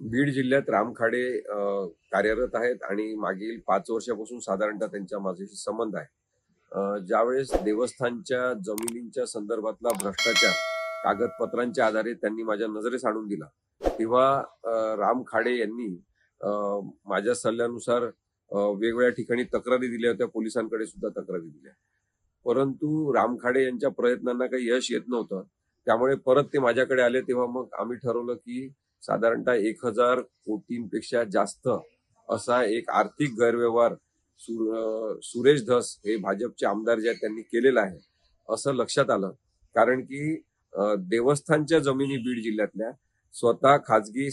बीड जिल्ह्यात राम खाडे कार्यरत आहेत आणि मागील 5 वर्षापासून साधारणतः त्यांच्या माझ्याशी संबंध आहे. ज्यावेळेस देवस्थानच्या जमिनींच्या संदर्भातला भ्रष्टाचार कागदपत्रांच्या आधारे त्यांनी माझ्या नजरेस आणून दिला, तेव्हा राम खाडे यांनी अ, माझ्या सल्ल्यानुसार वेगवेगळ्या ठिकाणी तक्रारी दिल्या होत्या, पोलिसांकडे सुद्धा तक्रारी दिल्या. परंतु राम खाडे यांच्या प्रयत्नांना काही यश येत नव्हतं. त्यामुळे परत ते माझ्याकडे आले, तेव्हा मग आम्ही ठरवलं की साधारणतः 1,000 कोटींपेक्षा जास्त असा एक आर्थिक गैरव्यवहार सुरेश धस हे भाजपचे आमदार जे आहेत त्यांनी केलेला आहे असं लक्षात आलं. कारण की देवस्थानच्या जमिनी बीड जिल्ह्यातल्या स्वतः खाजगी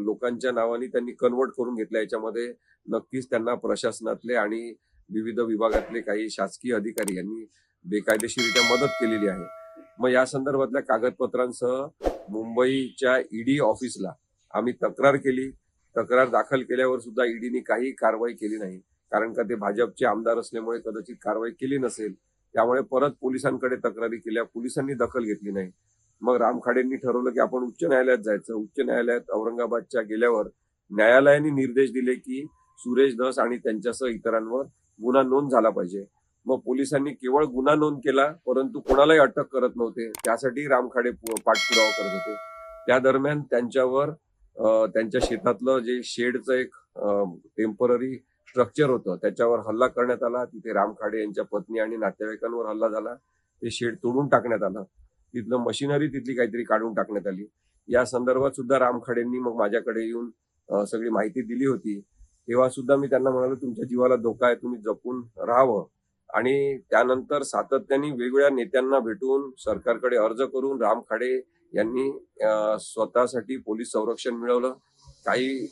लोकांच्या नावाने त्यांनी कन्वर्ट करून घेतल्या. याच्यामध्ये नक्कीच त्यांना प्रशासनातले आणि विविध विभागातले काही शासकीय अधिकारी यांनी बेकायदेशीरित्या मदत केलेली आहे. मग या संदर्भातल्या कागदपत्रांसह मुंबईच्या ईडी ऑफिसला आम्ही तक्रार केली. तक्रार दाखल केल्यावर सुद्धा ईडीने काही कारवाई केली नाही, कारण का ते भाजपचे आमदार असल्यामुळे कदाचित कारवाई केली नसेल. त्यामुळे परत पोलिसांकडे तक्रारी केल्या, पोलिसांनी दखल घेतली नाही. मग राम खाडेंनी ठरवलं की आपण उच्च न्यायालयात जायचं. उच्च न्यायालयात औरंगाबादच्या गेल्यावर न्यायालयाने निर्देश दिले की सुरेश धस आणि त्यांच्यासह इतरांवर गुन्हा नोंद झाला पाहिजे. मग पोलिसांनी केवळ गुन्हा नोंद केला, परंतु कोणालाही अटक करत नव्हते. त्यासाठी राम खाडे पाठपुरावा करत होते. त्या दरम्यान त्यांच्यावर त्यांच्या शेतातलं जे शेडचं एक टेम्पररी स्ट्रक्चर होतं त्याच्यावर हल्ला करण्यात आला. तिथे राम खाडे यांच्या पत्नी आणि नातेवाईकांवर हल्ला झाला. ते शेड तोडून टाकण्यात आलं. तिथलं मशिनरी तिथली काहीतरी काढून टाकण्यात आली. या संदर्भात सुद्धा राम खाडेंनी मग माझ्याकडे येऊन सगळी माहिती दिली होती. तेव्हा सुद्धा मी त्यांना म्हणालो, तुमच्या जीवाला धोका आहे, तुम्ही जपून राहावं. आणि त्यानंतर सातत्याने वेगवेगळ्या नेत्यांना भेटून सरकारकडे अर्ज करून राम खाडे यांनी स्वतःसाठी पोलीस संरक्षण मिळवलं. काही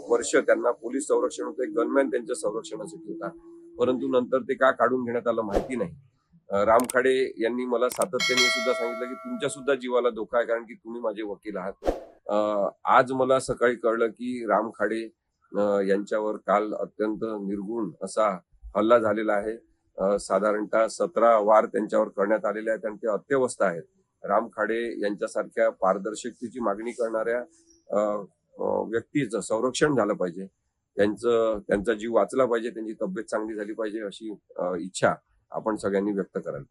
वर्ष त्यांना पोलीस संरक्षण होतं, एक गनमॅन त्यांच्या संरक्षणासाठी होता. परंतु नंतर ते का काढून घेण्यात आलं माहिती नाही. राम खाडे यांनी मला सातत्याने सुद्धा सांगितलं की तुमच्या सुद्धा जीवाला धोका आहे, कारण की तुम्ही माझे वकील आहात. आज मला सकाळी कळलं की राम खाडे यांच्यावर काल अत्यंत निर्गुण असा हल्ला झालेला आहे. साधारणतः 17 वार त्यांच्यावर करण्यात आलेले आहेत आणि ते अत्यवस्थ आहेत. राम खाडे यांच्यासारख्या पारदर्शकतेची मागणी करणाऱ्या व्यक्तीचं संरक्षण झालं पाहिजे. त्यांचा जीव वाचला पाहिजे, त्यांची तब्येत चांगली झाली पाहिजे, अशी इच्छा आपण सगळ्यांनी व्यक्त करायला.